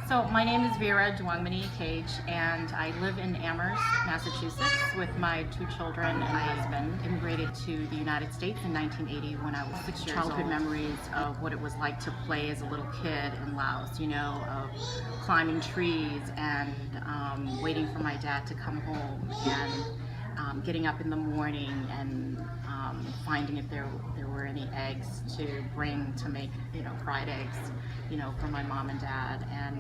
So my name is Vira Douangmany, and I live in Amherst, Massachusetts with my 2 children and husband. Immigrated to the United States in 1980 when I was 6 years old. Childhood memories of what it was like to play as a little kid in Laos, of climbing trees and waiting for my dad to come home, and getting up in the morning and finding if there were any eggs to bring to make fried eggs for my mom and dad, and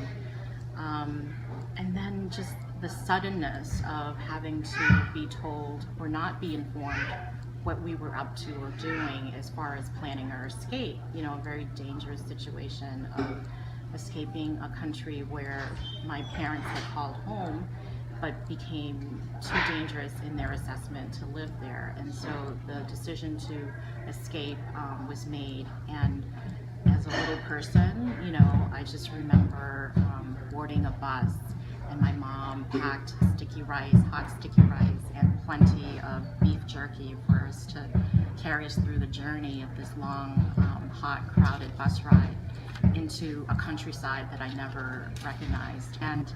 then just the suddenness of having to be told or not be informed what we were up to or doing as far as planning our escape. A very dangerous situation of escaping a country where my parents had called home but became too dangerous in their assessment to live there. And so the decision to escape was made. And as a little person, I just remember boarding a bus, and my mom packed hot sticky rice, and plenty of beef jerky for us to carry us through the journey of this long, hot, crowded bus ride into a countryside that I never recognized. And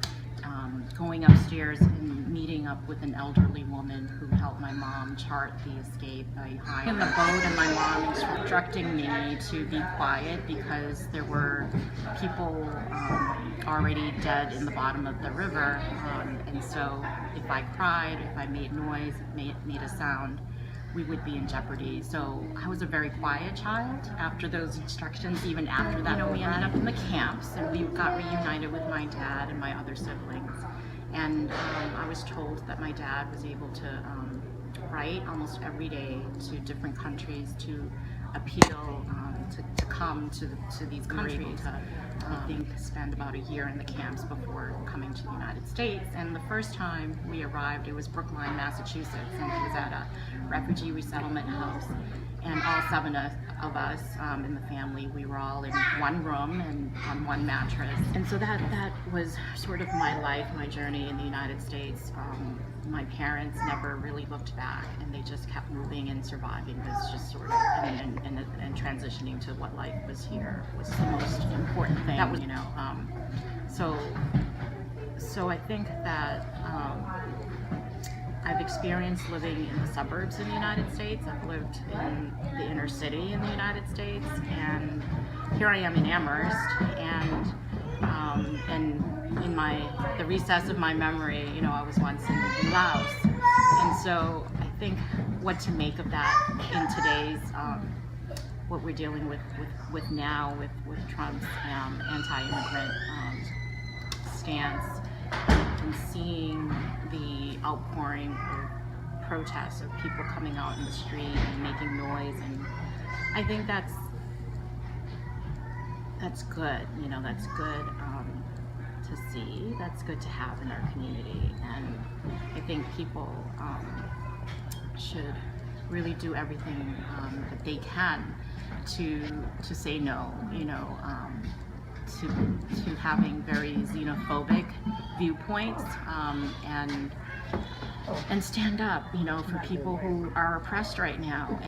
going upstairs and meeting up with an elderly woman who helped my mom chart the escape. I in the boat, and my mom instructing me to be quiet because there were people already dead in the bottom of the river, and so if I cried, if I made noise, made a sound, we would be in jeopardy. So I was a very quiet child after those instructions. Even after that, we ended up in the camps, and we got reunited with my dad and my other siblings. And I was told that my dad was able to write almost every day to different countries to appeal to come to these countries. I think spend about a year in the camps before coming to the United States. And the first time we arrived, it was Brookline, Massachusetts, and it was at a refugee resettlement house. And all 7 of us in the family, we were all in one room and on one mattress. And so that was sort of my life, my journey in the United States. My parents never really looked back, and they just kept moving and surviving. It was just sort of, and transitioning to what life was here was the most important thing. That was, so I think that I've experienced living in the suburbs in the United States. I've lived in the inner city in the United States, and here I am in Amherst, and in the recess of my memory, I was once in Laos. And so I think what to make of that in today's what we're dealing with now with Trump's anti-immigrant stance, and seeing the outpouring of protests of people coming out in the street and making noise. And I think that's good. That's good to see. That's good to have in our community. And I think people should really do everything that they can to say no. To having very xenophobic viewpoints, and stand up, for people who are oppressed right now.